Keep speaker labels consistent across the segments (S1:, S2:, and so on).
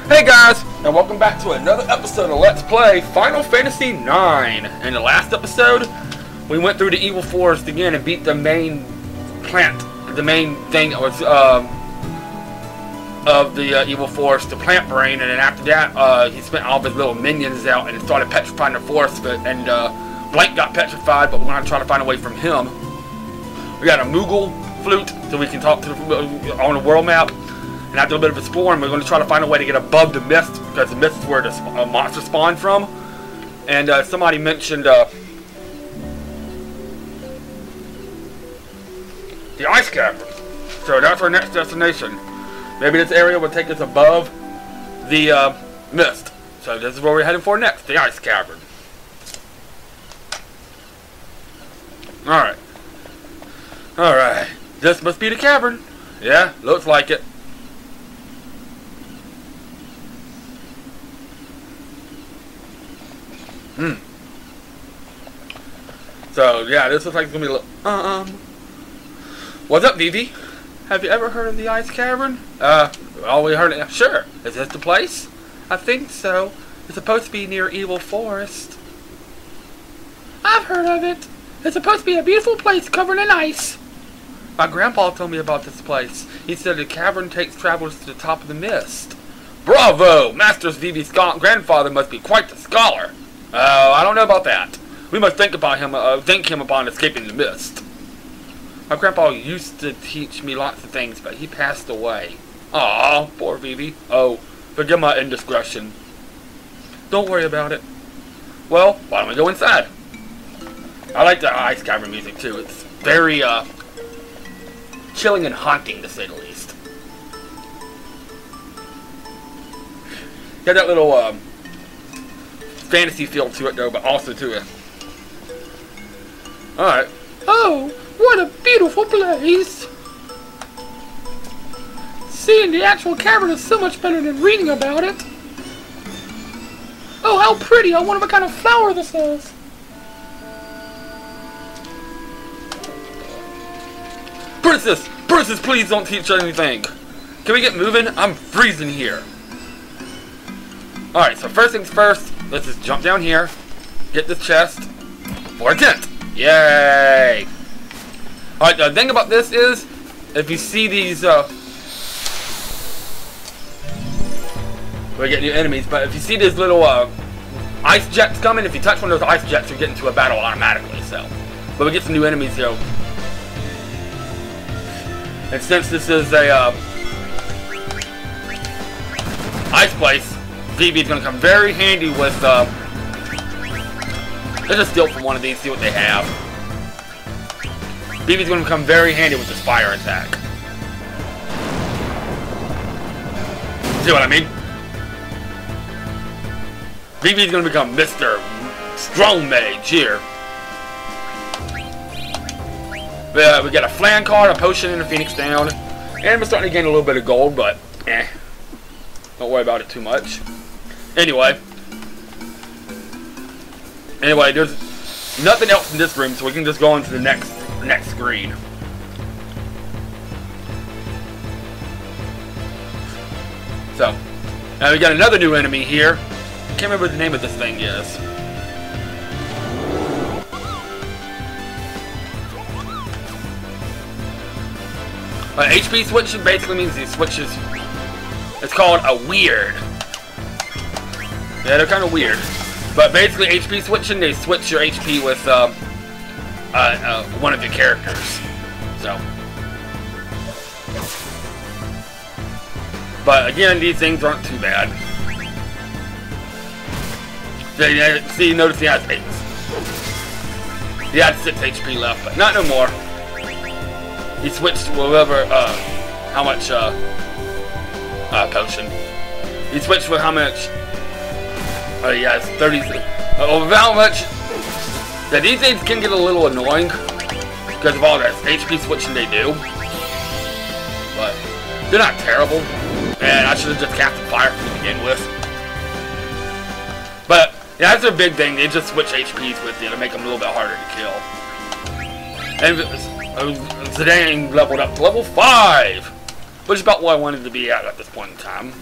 S1: Hey guys, and welcome back to another episode of Let's Play Final Fantasy IX. In the last episode, we went through the evil forest again and beat the main plant, the main thing that was of the evil forest, the plant brain, and then after that, he spent all of his little minions out and started petrifying the forest, and Blank got petrified, but we're going to try to find a way from him. We got a Moogle flute, so we can talk to on the world map. And after a bit of exploring, we're going to try to find a way to get above the mist, because the mist is where the monster spawned from. And somebody mentioned the ice cavern. So that's our next destination. Maybe this area will take us above the mist. So this is where we're heading for next, the ice cavern. Alright. Alright. This must be the cavern. Yeah, looks like it. So, yeah, this looks like it's gonna be what's up, Vivi? Have you ever heard of the Ice Cavern? Well, we heard it. Sure. Is this the place? I think so. It's supposed to be near Evil Forest. I've heard of it. It's supposed to be a beautiful place covered in ice. My grandpa told me about this place. He said the cavern takes travelers to the top of the mist. Bravo! Master Vivi's grandfather must be quite the scholar. I don't know about that. We must think him upon escaping the mist. My grandpa used to teach me lots of things, but he passed away. Aw, poor Vivi. Oh, forgive my indiscretion. Don't worry about it. Well, why don't we go inside? I like the ice cavern music too. It's very chilling and haunting, to say the least. Got that little fantasy feel to it though, but also to it. Alright.
S2: Oh, what a beautiful place! Seeing the actual cavern is so much better than reading about it. Oh, how pretty! I wonder what kind of flower this is.
S1: Princess! Princess, please don't teach anything! Can we get moving? I'm freezing here. Alright, so first things first, let's just jump down here, get this chest for a tent. Yay! Alright, the thing about this is, if you see these, we get new enemies, but if you see these little, ice jets coming, if you touch one of those ice jets, you get into a battle automatically, so. But we get some new enemies, here. And since this is a, ice place, Vivi is going to come very handy with, let's just steal from one of these, see what they have. Vivi's going to come very handy with this fire attack. See what I mean? Vivi's going to become Mr. Strong Mage here. We got a flan card, a potion, and a phoenix down. And we're starting to gain a little bit of gold, but don't worry about it too much. Anyway, there's nothing else in this room, so we can just go on to the next screen. So, now we got another new enemy here. I can't remember what the name of this thing is. HP switching basically means he switches. It's called a weird. Yeah, they're kind of weird. But basically, HP switching, they switch your HP with one of your characters. So. But again, these things aren't too bad. See, notice he has 8. He had 6 HP left, but not no more. He switched whatever, how much, potion. He switched with how much. Oh yeah, it's 30. Over how much? Yeah, these things can get a little annoying because of all that HP switching they do. But they're not terrible. And I should have just cast fire to begin with. But yeah, that's a big thing. They just switch HPs with you to make them a little bit harder to kill. And today I leveled up to level 5, which is about where I wanted to be at this point in time.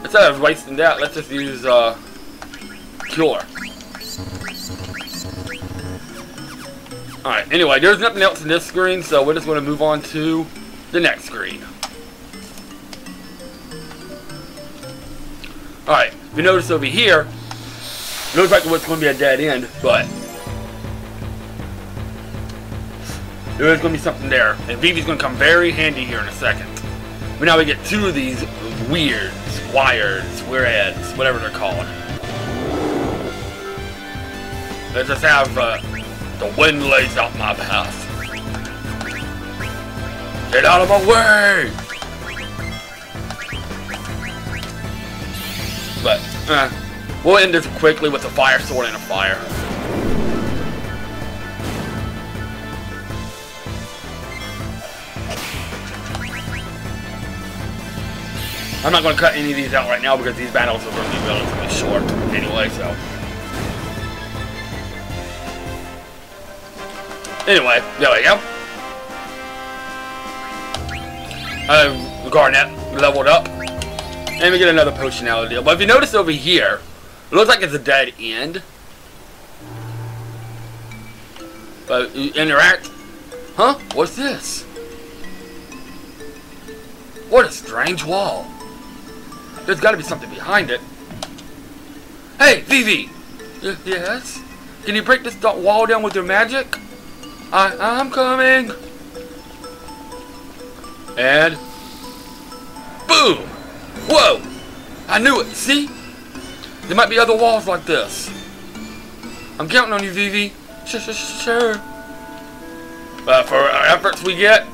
S1: instead of wasting that, let's just use Cure. Alright, anyway, there's nothing else in this screen, so we're just going to move on to the next screen. Alright, if you notice over here, it looks like what's going to be a dead end, but there is going to be something there, and Vivi's going to come very handy here in a second. But now we get two of these weirds, wires, weirds, whatever they're called. Let's just have the wind lays out my path. Get out of my way! But we'll end this quickly with a fire sword and a fire. I'm not going to cut any of these out right now because these battles are going to be relatively short anyway, so. Anyway, there we go. Garnet leveled up. And we get another potion out of the deal. But if you notice over here, it looks like it's a dead end. But you interact. Huh? What's this? What a strange wall. There's got to be something behind it. Hey, Vivi! Yes? Can you break this wall down with your magic? I'm coming! And... boom! Whoa! I knew it, see? There might be other walls like this. I'm counting on you, Vivi. Sure. For our efforts we get...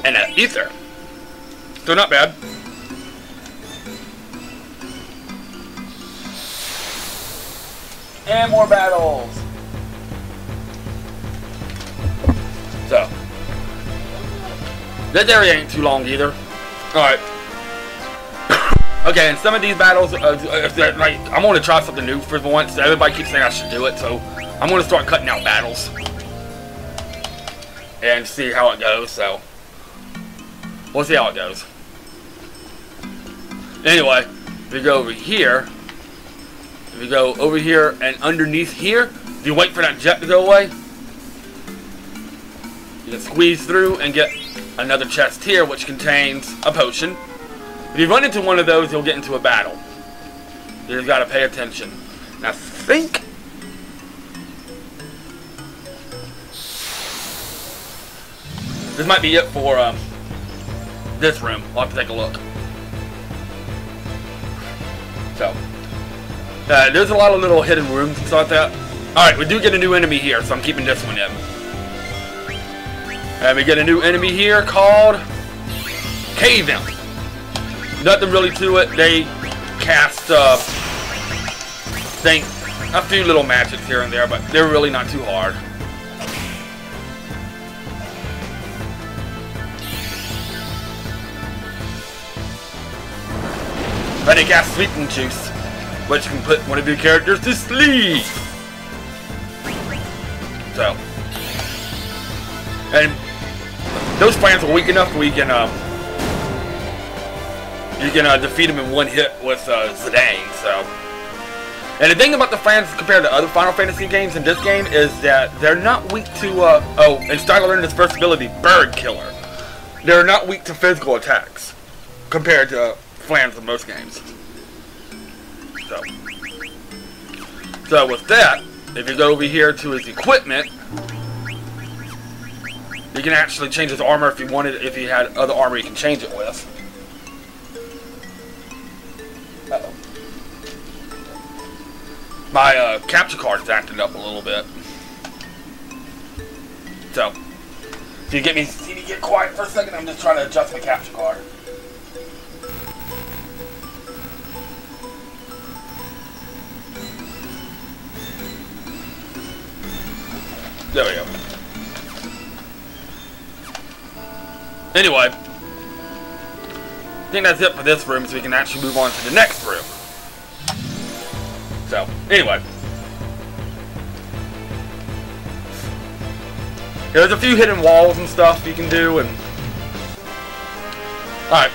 S1: and ether. So not bad. And more battles. So, this area ain't too long either. Alright. Okay, and some of these battles, like, I'm going to try something new for once. Everybody keeps saying I should do it, so I'm going to start cutting out battles. And see how it goes, so. We'll see how it goes. Anyway, if we go over here. If you go over here and underneath here, if you wait for that jet to go away, you can squeeze through and get another chest here, which contains a potion. If you run into one of those, you'll get into a battle. You just gotta pay attention. And I think this might be it for this room. I'll have to take a look. So. There's a lot of little hidden rooms and stuff like that. Alright, we do get a new enemy here, so I'm keeping this one in. And we get a new enemy here called Cave Imp. Nothing really to it. They cast a few little magics here and there, but they're really not too hard. But they cast sleeping juice, which can put one of your characters to sleep. So, and those plans are weak enough where you can defeat them in one hit with Zidane. So, and the thing about the fans compared to other Final Fantasy games in this game is that they're not weak to and Styler learned his first ability, Bird Killer. They're not weak to physical attacks compared to fans in most games. So with that, if you go over here to his equipment, you can actually change his armor if you wanted. If you had other armor, you can change it with. Uh-oh. My capture card is acting up a little bit. So, if you get me, see me get quiet for a second, I'm just trying to adjust my capture card. There we go. Anyway, I think that's it for this room, so we can actually move on to the next room. So, anyway. There's a few hidden walls and stuff you can do, and... Alright.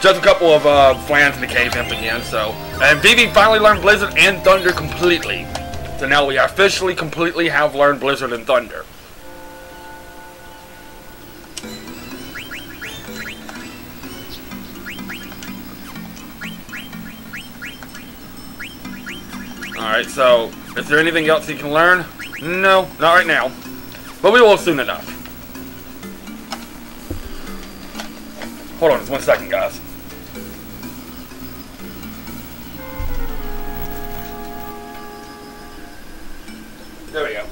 S1: just a couple of plans in the cave imp again. So, and Vivi finally learned Blizzard and Thunder completely. So now we officially completely have learned Blizzard and Thunder. Alright, so, is there anything else you can learn? No, not right now. But we will soon enough. Hold on just 1 second, guys. There we go.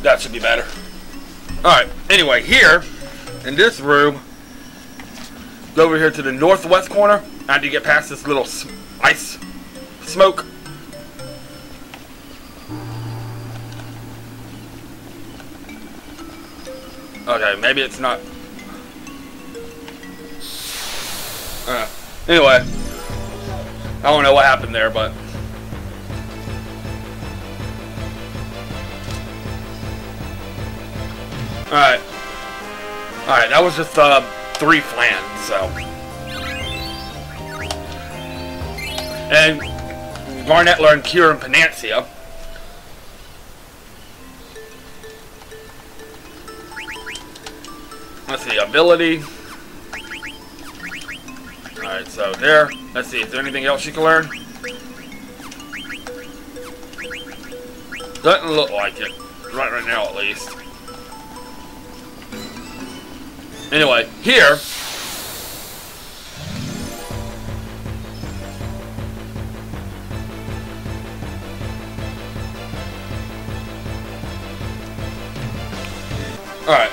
S1: That should be better. Alright, anyway, here, in this room, go over here to the northwest corner, after you get past this little ice smoke. Okay, maybe it's not. Anyway, I don't know what happened there, but alright, that was just 3 flans, so. And Garnet learned Cure and Panacea. Let's see, ability. Alright, so there. Let's see, is there anything else you can learn? Doesn't look like it. Right now, at least. Anyway, here. Alright.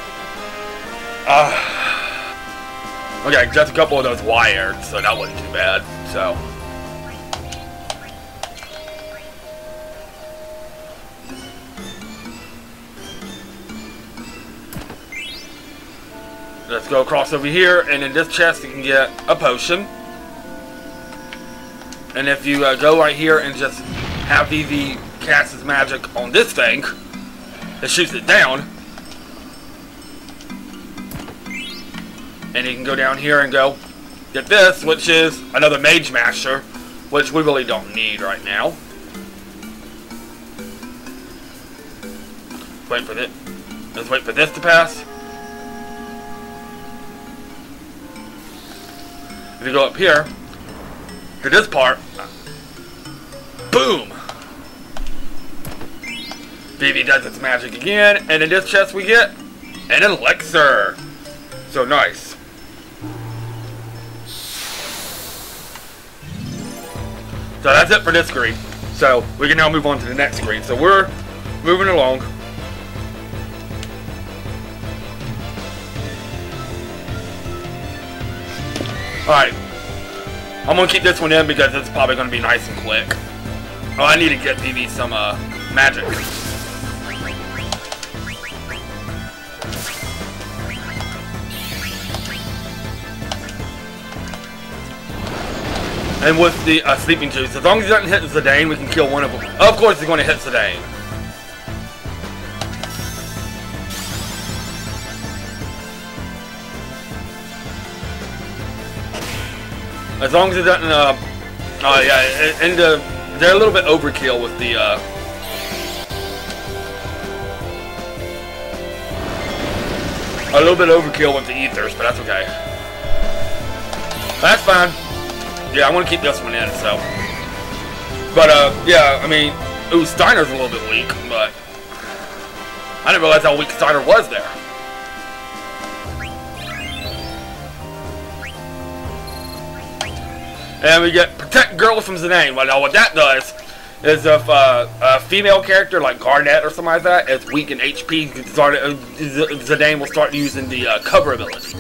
S1: Okay, just a couple of those wired, so that wasn't too bad, so. Let's go across over here, and in this chest you can get a potion. And if you go right here and just have Vivi cast his magic on this thing, it shoots it down. And you can go down here and go get this, which is another Mage Master, which we really don't need right now. Wait for this. Let's wait for this to pass. If you go up here to this part, boom! Vivi does its magic again, and in this chest we get an elixir. So nice. So that's it for this screen. So we can now move on to the next screen. So we're moving along. Alright. I'm going to keep this one in because it's probably going to be nice and quick. Oh, I need to get Vivi some magic. And with the sleeping juice, as long as he doesn't hit Zidane, we can kill one of them. Of course he's going to hit Zidane. As long as it doesn't, yeah, and they're a little bit overkill with the, a little bit overkill with the ethers, but that's okay. That's fine. Yeah, I want to keep this one in, so. But, yeah, I mean, ooh, Steiner's a little bit weak, but I didn't realize how weak Steiner was there. And we get Protect Girl from Zidane. Well, now what that does is if a female character like Garnet or something like that is weak in HP, Zidane will start using the cover ability.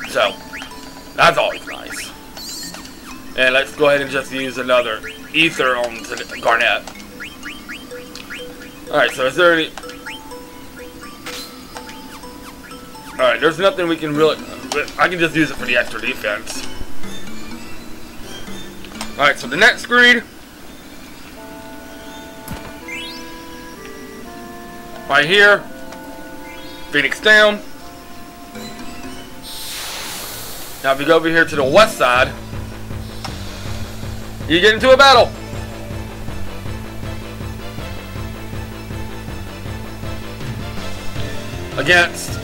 S1: So, that's always nice. And let's go ahead and just use another ether on Garnet. Alright, so is there any... Alright, there's nothing we can really... I can just use it for the extra defense. Alright, so the next screen. Right here. Phoenix down. Now if you go over here to the west side, you get into a battle. Against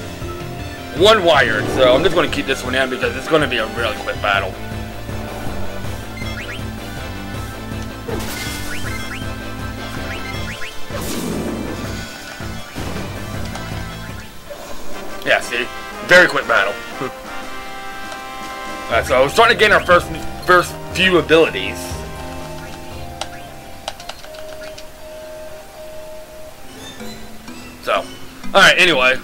S1: one wired. So I'm just going to keep this one in because it's going to be a really quick battle. Yeah, see? Very quick battle. Alright, so I was trying to gain our first few abilities. So, alright, anyway.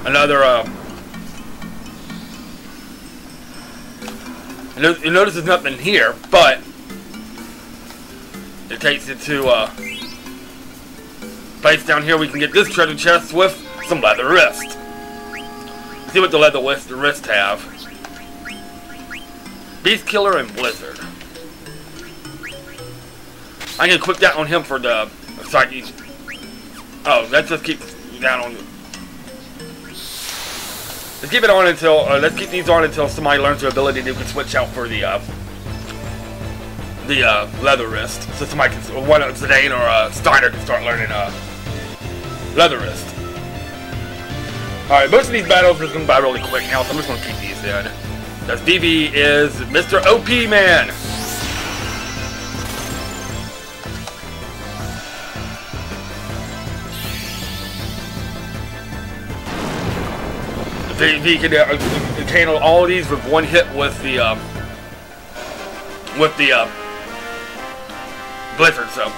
S1: Another, you notice there's nothing here, but it takes you to, place down here. We can get this treasure chest with some leather wrist. See what the leather wrist have. Beast Killer and Blizzard. I can equip that on him for the psyche. Oh, let's just keep that on. Let's keep it on until let's keep these on until somebody learns the ability to switch out for the leather wrist. So somebody can, one of Zidane or Steiner can start learning leather wrist. Alright, most of these battles are going to be really quick now, so I'm just going to keep these in. Because Vivi is Mr. OP Man. Vivi can handle all of these with one hit with the Blizzard, so.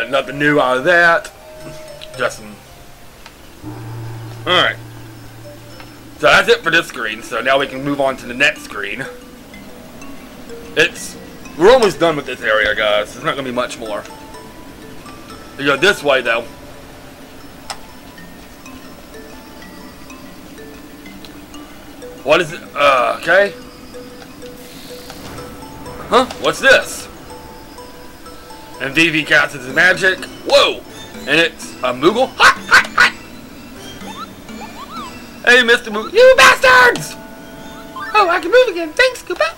S1: Nothing new out of that. Just some. Alright. So that's it for this screen. So now we can move on to the next screen. We're almost done with this area, guys. There's not going to be much more. You go this way, though. What is it? Okay. Huh? What's this? And Vivi casts his magic. Whoa! And it's a Moogle. Ha! Ha! Ha! Hey, Mr. Moogle. You bastards!
S2: Oh, I can move again. Thanks, Koopa.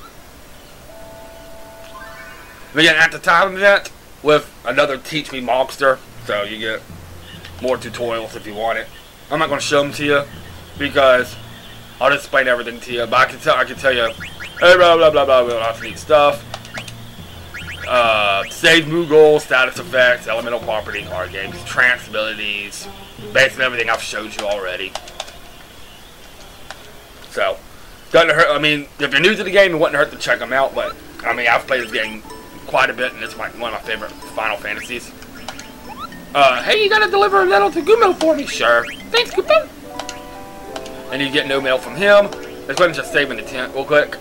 S1: Again, at the time of that, with another Teach Me Mobster, so you get more tutorials if you want it. I'm not going to show them to you because I'll just explain everything to you. But I can tell you, hey, blah blah blah blah, lots of neat stuff. Save Moogle, status effects, elemental property, card games, trance abilities, basically everything I've showed you already. So, doesn't hurt. I mean, if you're new to the game, it wouldn't hurt to check them out. But I mean, I've played this game quite a bit, and it's one of my favorite Final Fantasies.
S2: Hey, you gotta deliver a letter to Gumo for me.
S1: Sure.
S2: Thanks, Koopa.
S1: And you get no mail from him. Let's go ahead and just save in the tent real quick.